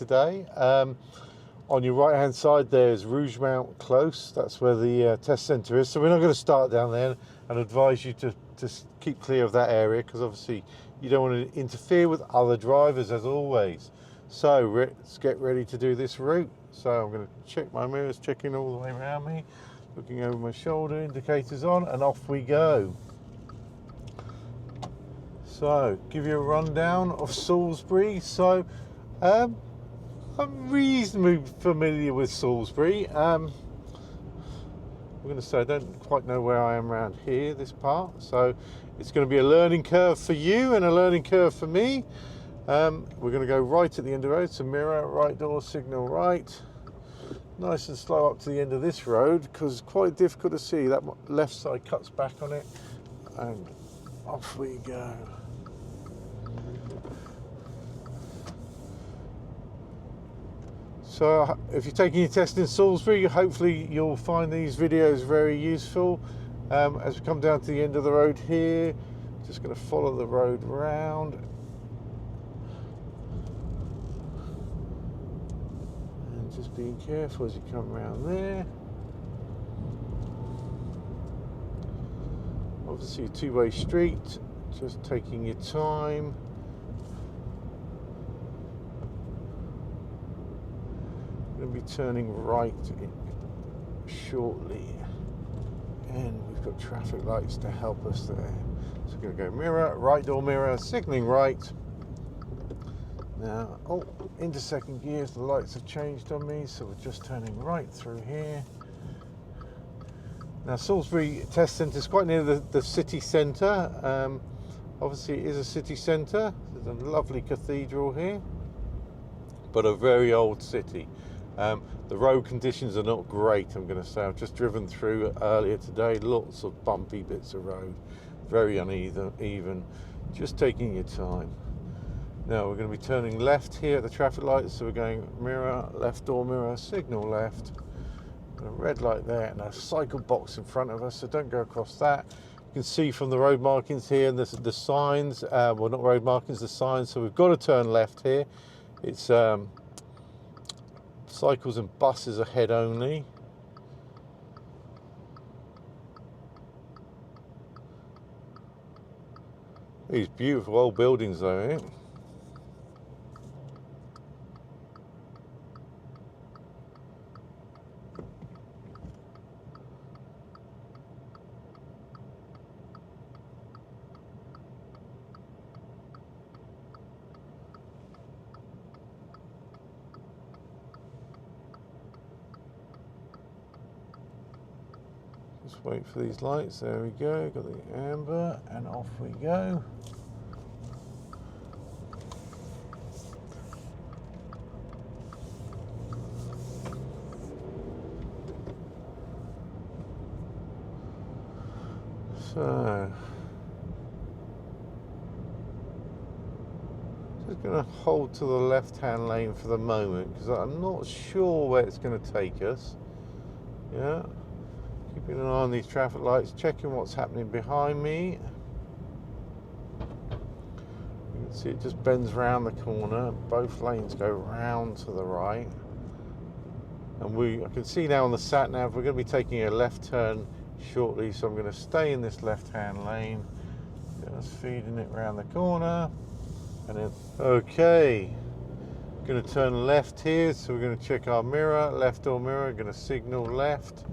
today. On your right hand side there's Rougemount Close, that's where the test centre is, so we're not going to start down there, and advise you to keep clear of that area because obviously you don't want to interfere with other drivers as always. So let's get ready to do this route. So I'm going to check my mirrors, checking all the way around me, looking over my shoulder, indicators on, and off we go. So give you a rundown of Salisbury. So I'm reasonably familiar with Salisbury. I'm going to say I don't quite know where I am around here, this part, so it's going to be a learning curve for you and a learning curve for me. We're going to go right at the end of the road, so mirror, right door, signal right. Nice and slow up to the end of this road because it's quite difficult to see. That left side cuts back on it, and off we go. So if you're taking your test in Salisbury, hopefully you'll find these videos very useful. As we come down to the end of the road here, just going to follow the road round. And just being careful as you come around there. Obviously a two-way street, just taking your time. Going to be turning right shortly, and we've got traffic lights to help us there. So we're going to go mirror, right door mirror, signalling right. Now, into second gear, the lights have changed on me, so we're just turning right through here. Now, Salisbury Test Centre is quite near the city centre. Obviously, it is a city centre. There's a lovely cathedral here, but a very old city. The road conditions are not great, I'm going to say. I've just driven through earlier today, lots of bumpy bits of road, very uneven, just taking your time. Now we're going to be turning left here at the traffic lights, so we're going mirror, left door mirror, signal left, and a red light there, and a cycle box in front of us, so don't go across that. You can see from the road markings here, and the signs, well, not road markings, the signs, so we've got to turn left here. It's cycles and buses ahead only. These beautiful old buildings though, eh? Just wait for these lights. There we go. Got the amber, and off we go. So, just going to hold to the left-hand lane for the moment because I'm not sure where it's going to take us. Yeah. Keeping an eye on these traffic lights, checking what's happening behind me. You can see it just bends round the corner. Both lanes go round to the right. And I can see now on the sat nav we're going to be taking a left turn shortly, so I'm going to stay in this left-hand lane. Just feeding it round the corner. And then, okay. Going to turn left here, so we're going to check our mirror, left door mirror. Going to signal left.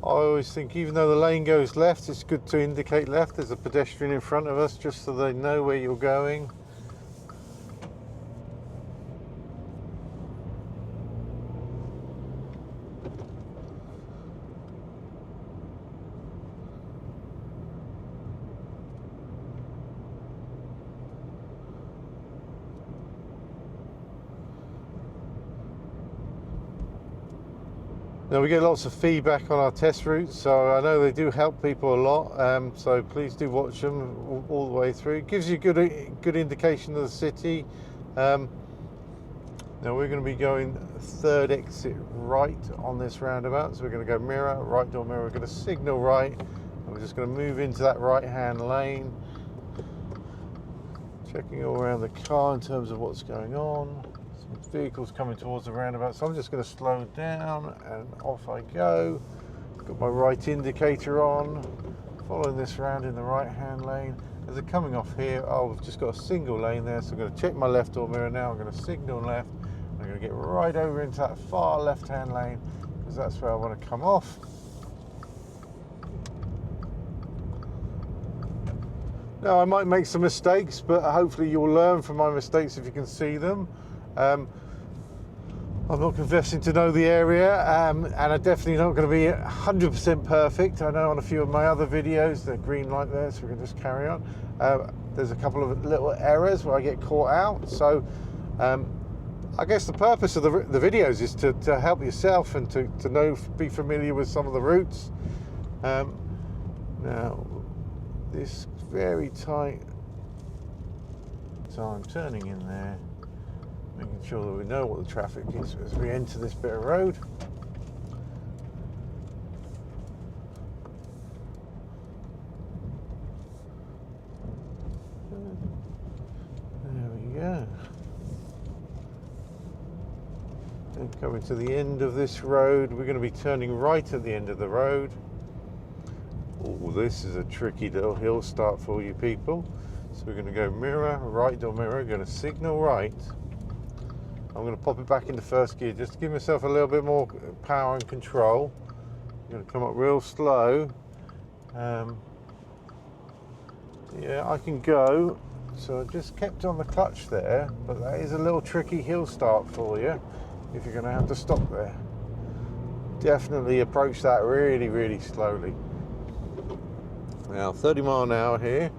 I always think even though the lane goes left, it's good to indicate left. There's a pedestrian in front of us just so they know where you're going. Now we get lots of feedback on our test routes, so I know they do help people a lot, so please do watch them all the way through. It gives you good indication of the city. Now we're going to be going third exit right on this roundabout, so we're going to go mirror, right door mirror, we're going to signal right, and we're just going to move into that right hand lane. Checking all around the car in terms of what's going on. So vehicles coming towards the roundabout, so I'm just going to slow down and off I go. Got my right indicator on, following this round in the right hand lane. As they're coming off here, oh, we've just got a single lane there, so I'm going to check my left door mirror now. I'm going to signal left. I'm going to get right over into that far left hand lane because that's where I want to come off. Now I might make some mistakes, but hopefully you'll learn from my mistakes if you can see them. I'm not confessing to know the area, and I'm definitely not going to be 100% perfect. I know on a few of my other videos, the green light there, so we can just carry on. There's a couple of little errors where I get caught out. So I guess the purpose of the videos is to help yourself and to know, be familiar with some of the routes. Now, this very tight, so I'm turning in there, making sure that we know what the traffic is as we enter this bit of road. There we go. And coming to the end of this road, we're going to be turning right at the end of the road. Oh, this is a tricky little hill start for you people. So we're going to go mirror, right door mirror, going to signal right. I'm going to pop it back into first gear just to give myself a little bit more power and control. I'm going to come up real slow. Yeah, I can go. So I just kept on the clutch there, but that is a little tricky hill start for you if you're going to have to stop there. Definitely approach that really, really slowly. Now 30 mile an hour here.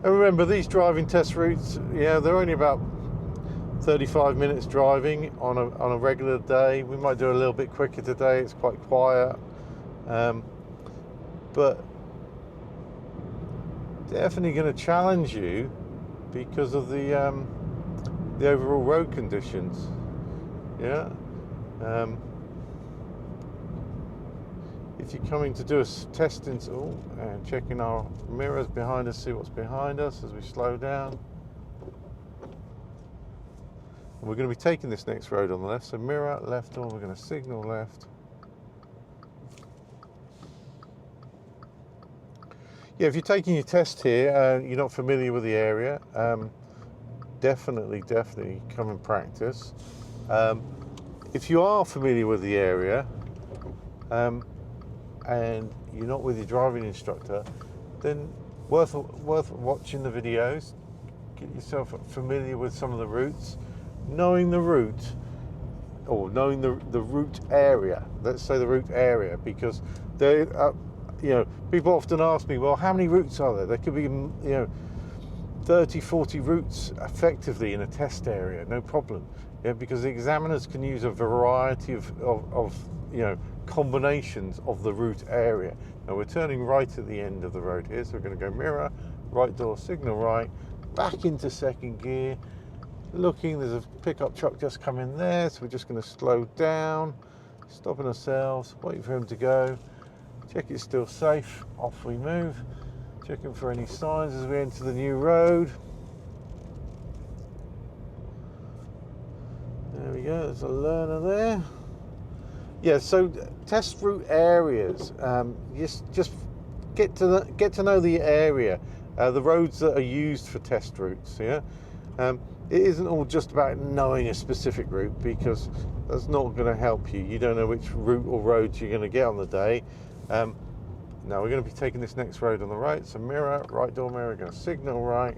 And remember, these driving test routes, yeah, they're only about 35 minutes driving on a regular day. We might do a little bit quicker today, it's quite quiet. But definitely going to challenge you because of the overall road conditions. Yeah. If you're coming to do a test install and checking our mirrors behind us, see what's behind us as we slow down. And we're going to be taking this next road on the left, so mirror left door, we're going to signal left. Yeah, if you're taking your test here, you're not familiar with the area, definitely come and practice. If you are familiar with the area and you're not with your driving instructor, then worth watching the videos, get yourself familiar with some of the routes, knowing the route, or knowing the route area. Let's say the route area, because they, you know, people often ask me, well, how many routes are there? There could be, you know, 30, 40 routes effectively in a test area, no problem. Yeah, because the examiners can use a variety of you know, combinations of the route area. Now we're turning right at the end of the road here, so we're going to go mirror, right door, signal right, back into second gear. Looking, there's a pickup truck just come in there, so we're just going to slow down, stopping ourselves, wait for him to go, check it's still safe, off we move, checking for any signs as we enter the new road. There we go, there's a learner there. Yeah, so test route areas, just get to know the area, the roads that are used for test routes. Yeah, it isn't all just about knowing a specific route, because that's not going to help you. You don't know which route or roads you're going to get on the day. Now we're going to be taking this next road on the right, so mirror, right door mirror, we're going to signal right,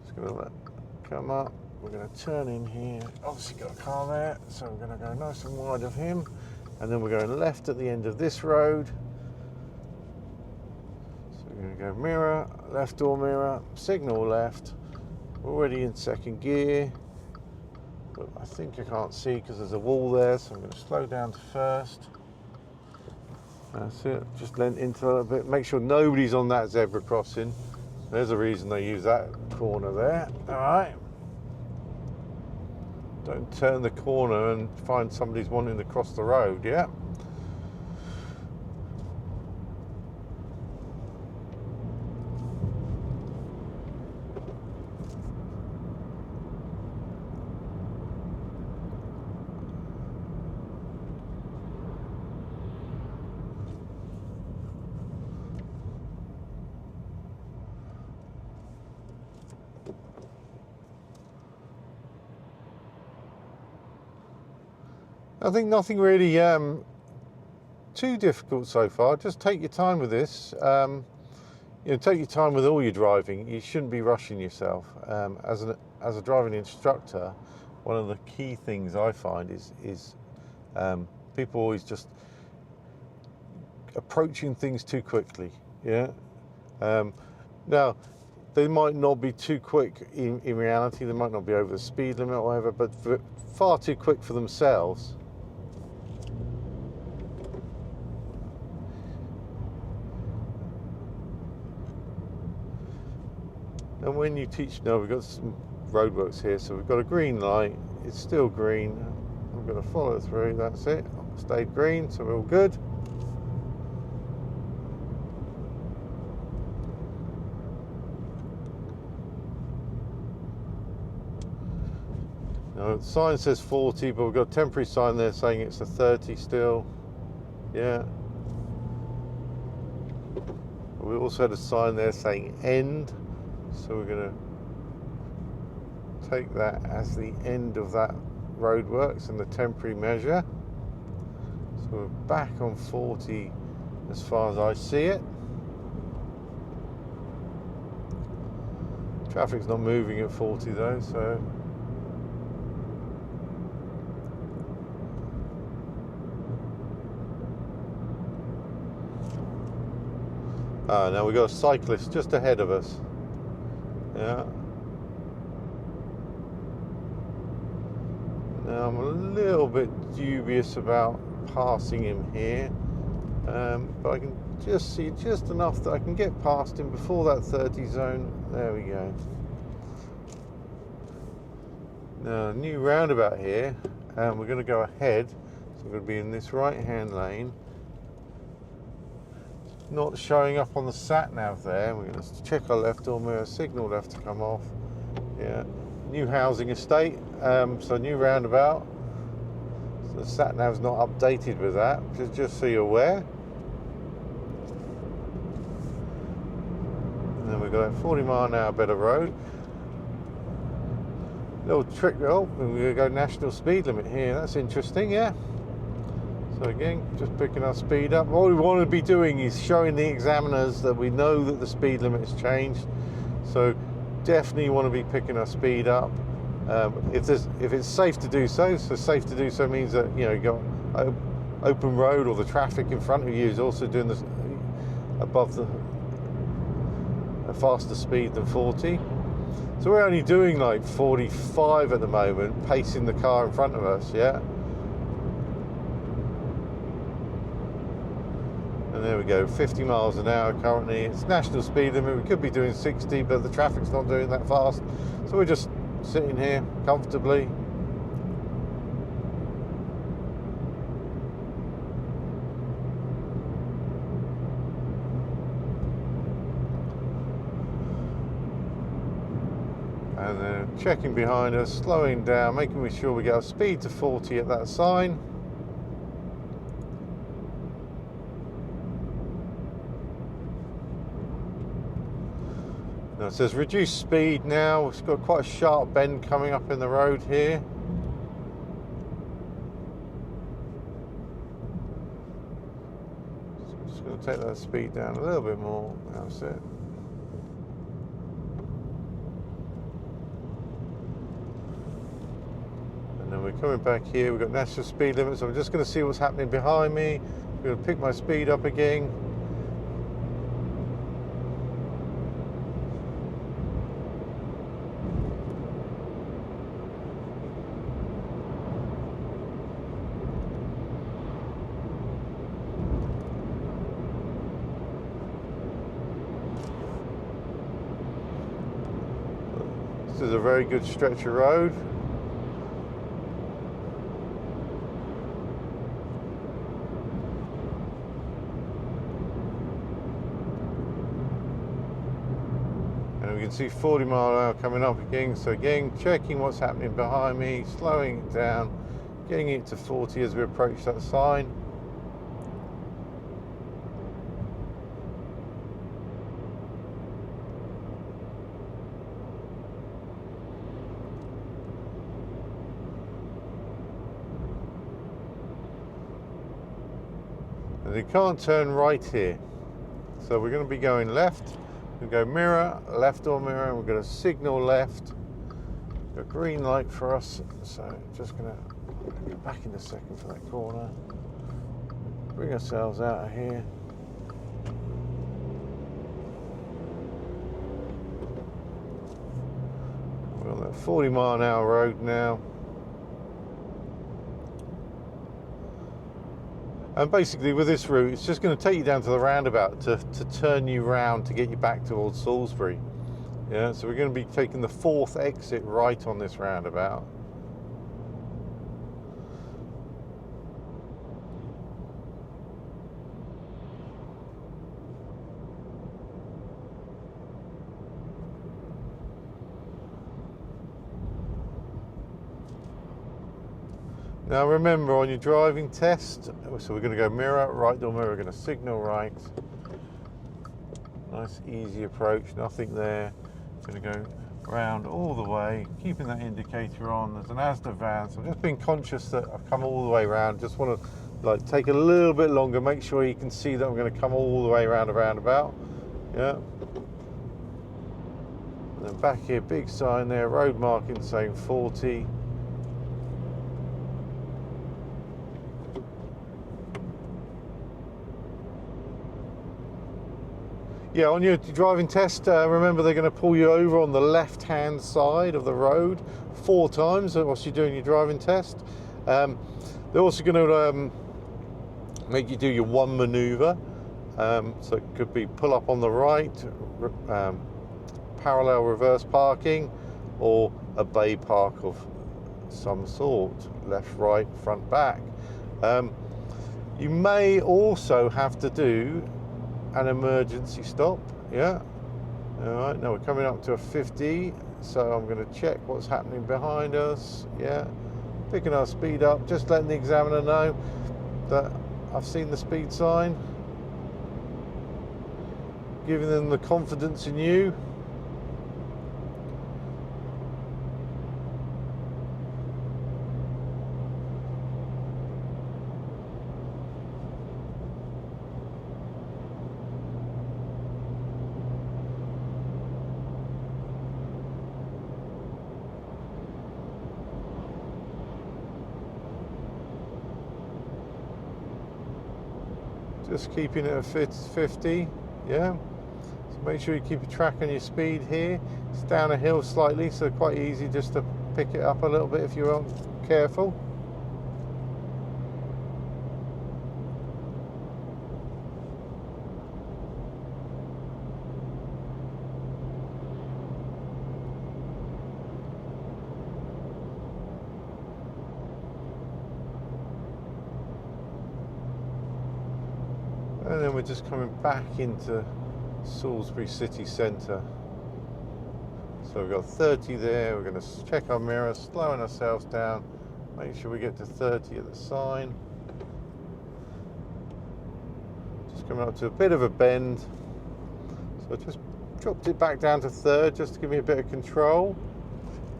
just going to let come up. We're going to turn in here, obviously got a car there, so we're going to go nice and wide of him, and then we're going left at the end of this road. So we're going to go mirror, left door mirror, signal left, already in second gear, but I think I can't see because there's a wall there, so I'm going to slow down to first. That's it, just lent into a little bit, make sure nobody's on that zebra crossing. There's a reason they use that corner there. All right. Don't turn the corner and find somebody's wanting to cross the road, yeah? I think nothing really too difficult so far. Just take your time with this. Take your time with all your driving. You shouldn't be rushing yourself. As a driving instructor, one of the key things I find is people always just approaching things too quickly. Yeah. Now, they might not be too quick in reality. They might not be over the speed limit or whatever, but far too quick for themselves. And when you teach, now we've got some roadworks here, so we've got a green light. It's still green. I'm going to follow through. That's it. Stayed green, so we're all good. Now the sign says 40, but we've got a temporary sign there saying it's a 30 still. Yeah. We also had a sign there saying end. So we're going to take that as the end of that roadworks and the temporary measure. So we're back on 40 as far as I see it. Traffic's not moving at 40 though, so now we've got a cyclist just ahead of us. Yeah. Now I'm a little bit dubious about passing him here, but I can just see just enough that I can get past him before that 30 zone. There we go. Now, new roundabout here, and we're going to go ahead, so we're going to be in this right-hand lane. Not showing up on the sat nav there. We're going to check our left door mirror, signal left to come off. Yeah, new housing estate, so new roundabout. So the sat nav's not updated with that, just so you're aware. And then we've got a 40 mile an hour bed of road. Little trick, oh, we're going to go national speed limit here. That's interesting, yeah. So again, just picking our speed up. What we want to be doing is showing the examiners that we know that the speed limit has changed. So definitely want to be picking our speed up. If it's safe to do so, safe to do so means that you got open road or the traffic in front of you is also doing this above a faster speed than 40. So we're only doing like 45 at the moment, pacing the car in front of us, yeah. And there we go, 50 miles an hour currently. It's national speed limit. We could be doing 60, but the traffic's not doing that fast. So we're just sitting here comfortably. And then checking behind us, slowing down, making sure we get our speed to 40 at that sign. Now it says reduce speed now. It's got quite a sharp bend coming up in the road here. Just going to take that speed down a little bit more. That's it. And then we're coming back here. We've got national speed limit, so I'm just going to see what's happening behind me. I'm going to pick my speed up again. This is a very good stretch of road. And we can see 40 mile an hour coming up again. So again, checking what's happening behind me, slowing it down, getting it to 40 as we approach that sign. And you can't turn right here. So we're going to be going left. We go mirror, left door mirror, and we're going to signal left. A green light for us, so just going to go back in a second for that corner. Bring ourselves out of here. We're on that 40-mile-an-hour road now. And basically with this route, it's just going to take you down to the roundabout to turn you round to get you back towards Salisbury. Yeah, so we're going to be taking the 4th exit right on this roundabout. Now remember, on your driving test, so we're going to go mirror, right door mirror, we're going to signal right. Nice easy approach, nothing there. Going to go round all the way, keeping that indicator on. There's an Asda van, so I'm just being conscious that I've come all the way around. Just want to like take a little bit longer, make sure you can see that I'm going to come all the way around a roundabout. Yeah. And then back here, big sign there, road marking saying 40. Yeah, on your driving test, remember they're going to pull you over on the left-hand side of the road 4 times whilst you're doing your driving test. They're also going to make you do your one manoeuvre. So it could be pull up on the right, parallel reverse parking, or a bay park of some sort, left, right, front, back. You may also have to do an emergency stop. Yeah. All right, now we're coming up to a 50, so I'm going to check what's happening behind us. Yeah, picking our speed up, just letting the examiner know that I've seen the speed sign, giving them the confidence in you. Just keeping it at 50, yeah. So make sure you keep a track on your speed here. It's down a hill slightly, so quite easy just to pick it up a little bit if you aren't careful. And then we're just coming back into Salisbury city centre. So we've got 30 there, we're going to check our mirror, slowing ourselves down, make sure we get to 30 at the sign. Just coming up to a bit of a bend. So I just dropped it back down to 3rd just to give me a bit of control.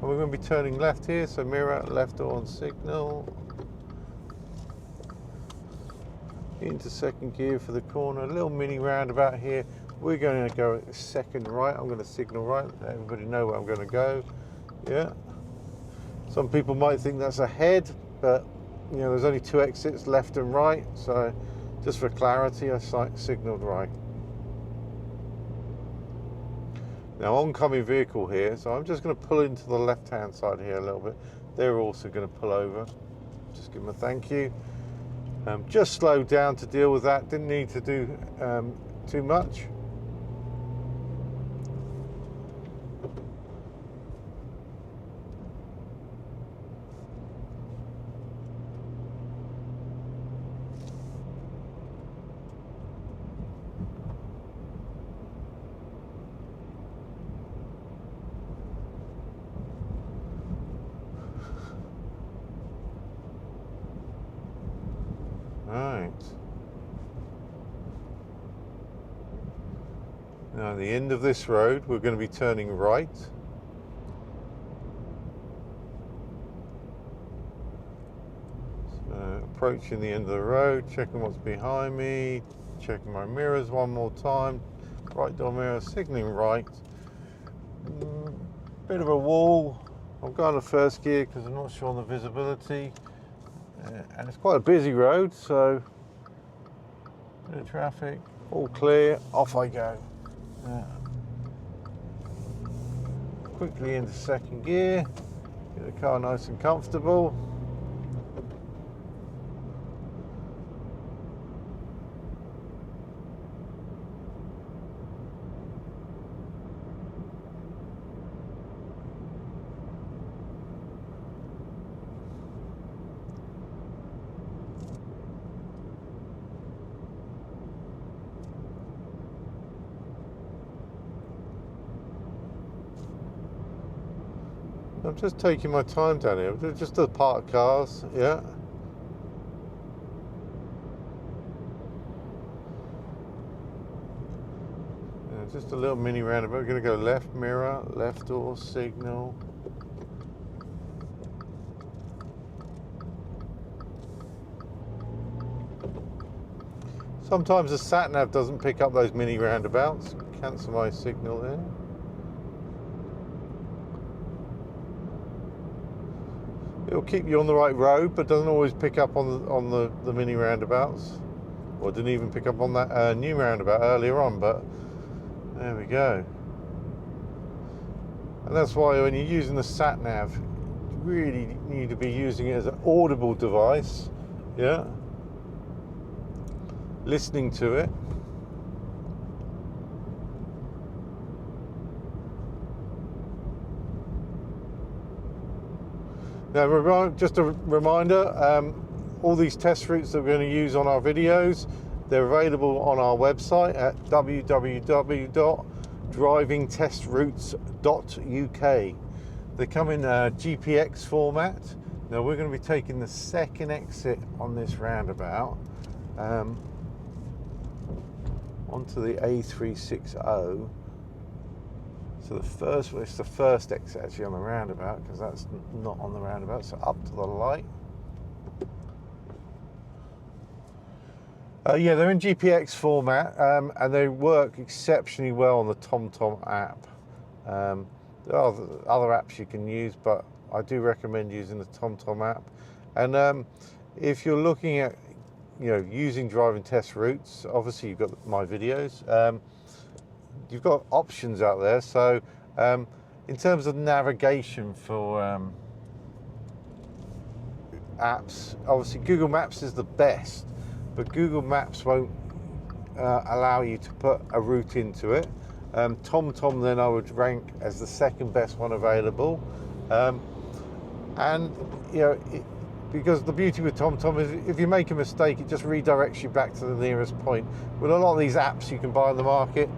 And we're going to be turning left here, so mirror, left door on signal. Into 2nd gear for the corner, a little mini roundabout here. We're going to go 2nd right. I'm going to signal right, let everybody know where I'm going to go. Yeah. Some people might think that's ahead, but you know, there's only 2 exits, left and right. So just for clarity, I signaled right. Now oncoming vehicle here, so I'm just going to pull into the left-hand side here a little bit. They're also going to pull over. Just give them a thank you. Just slowed down to deal with that, didn't need to do too much. Right. Now at the end of this road, we're going to be turning right. So Approaching the end of the road, checking what's behind me, checking my mirrors one more time. Right door mirror, signalling right. Bit of a wall. I'm going to first gear because I'm not sure on the visibility. And it's quite a busy road, so bit of traffic, all clear, off I go. Quickly into second gear, get the car nice and comfortable. I'm just taking my time down here, just to park cars, yeah. Just a little mini roundabout. We're going to go left mirror, left door signal. Sometimes the sat nav doesn't pick up those mini roundabouts. Cancel my signal there. It'll keep you on the right road, but doesn't always pick up on the mini roundabouts. Or didn't even pick up on that new roundabout earlier on, but there we go. And that's why when you're using the sat nav, you really need to be using it as an audible device, yeah. Listening to it. Now, just a reminder, all these test routes that we're going to use on our videos, they're available on our website at www.drivingtestruutes.uk. They come in GPX format. Now, we're going to be taking the second exit on this roundabout onto the A360. So it's the first exit actually on the roundabout, because that's not on the roundabout, so up to the light. Yeah, they're in GPX format, and they work exceptionally well on the TomTom app. There are other apps you can use, but I do recommend using the TomTom app. And if you're looking at, using driving test routes, obviously you've got my videos. You've got options out there. So in terms of navigation for apps, obviously Google Maps is the best, but Google Maps won't allow you to put a route into it. TomTom then I would rank as the second best one available. And because the beauty with TomTom is if you make a mistake, it just redirects you back to the nearest point. With a lot of these apps you can buy on the market,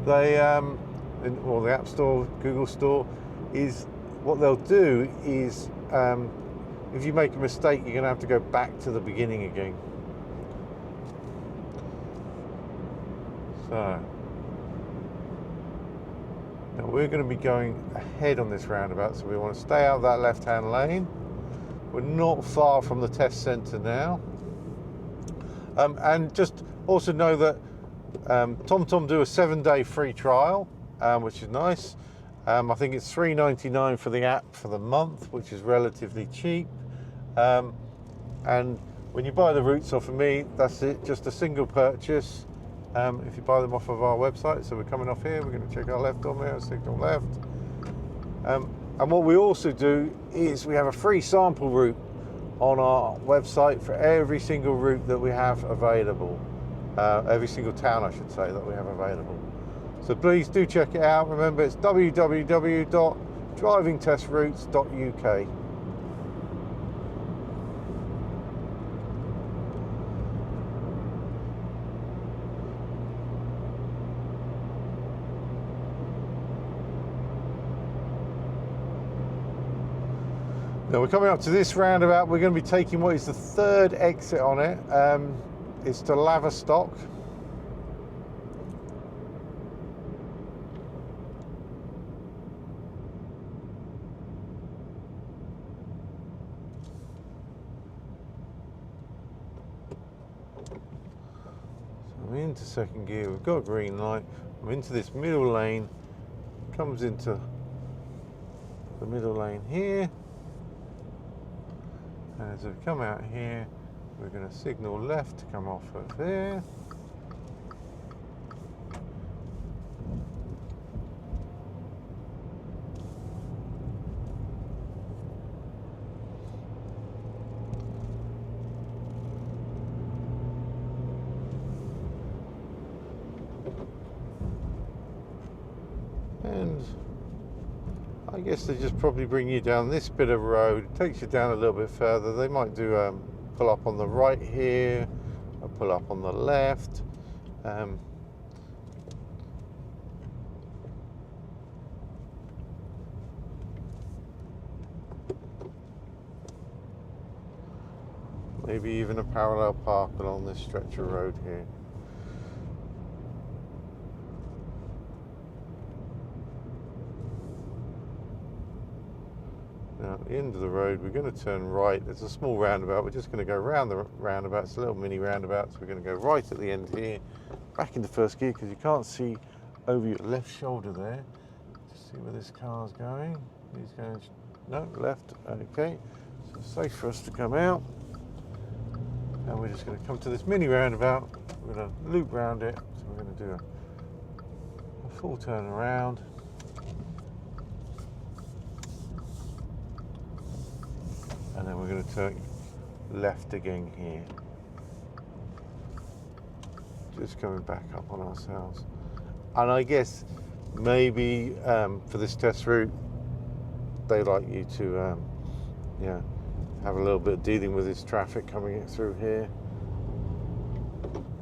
they or the App Store, Google Store, is what they'll do is if you make a mistake, you're going to have to go back to the beginning again. So now we're going to be going ahead on this roundabout, so we want to stay out of that left-hand lane. We're not far from the test centre now, and just also know that TomTom do a 7-day free trial, which is nice. I think it's $3.99 for the app for the month, which is relatively cheap. And when you buy the routes off of me, that's it, just a single purchase. If you buy them off of our website. So we're coming off here, we're going to check our left on there, signal left. And what we also do is we have a free sample route on our website for every single route that we have available. Every single town, I should say, that we have available. So please do check it out. Remember, it's www.drivingtestruutes.uk. Now we're coming up to this roundabout. We're going to be taking what is the third exit on it. It's to Laverstock. I'm into second gear, we've got a green light, I'm into this middle lane, comes into the middle lane here, and as we come out here, we're going to signal left to come off of there. And I guess they just probably bring you down this bit of road. It takes you down a little bit further. They might do pull up on the right here, or pull up on the left. Maybe even a parallel park along this stretch of road here. Now at the end of the road, we're going to turn right. There's a small roundabout. We're just going to go round the roundabout. It's a little mini roundabout. So we're going to go right at the end here, back into first gear, because you can't see over your left shoulder there. Just see where this car's going. He's going, no, left. Okay. So safe for us to come out. And we're just going to come to this mini roundabout. We're going to loop round it. So we're going to do a full turn around. And then we're going to turn left again here. Just coming back up on ourselves. And I guess maybe for this test route, they like you to yeah, have a little bit of dealing with this traffic coming through here.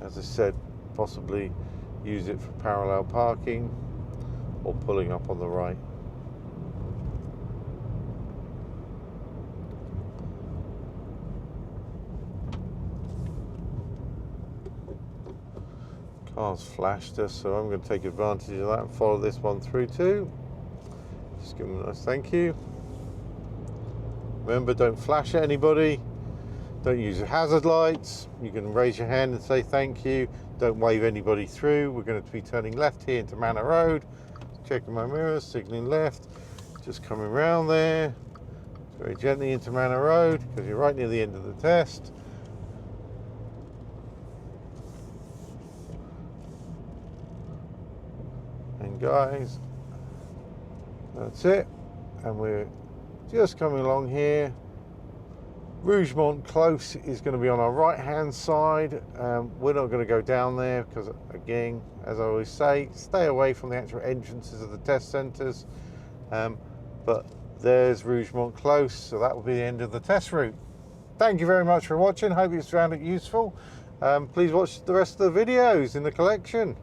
As I said, possibly use it for parallel parking or pulling up on the right. Car's flashed us, so I'm going to take advantage of that and follow this one through too. Just give them a nice thank you. Remember, don't flash at anybody. Don't use your hazard lights. You can raise your hand and say thank you. Don't wave anybody through. We're going to be turning left here into Manor Road. Checking my mirrors, signalling left. Just coming round there. Very gently into Manor Road, because you're right near the end of the test. And guys, that's it. And we're just coming along here. Rougemont Close is going to be on our right hand side. We're not going to go down there because, again, as I always say, stay away from the actual entrances of the test centres. But there's Rougemont Close, so that will be the end of the test route. Thank you very much for watching. Hope you found it useful. Please watch the rest of the videos in the collection.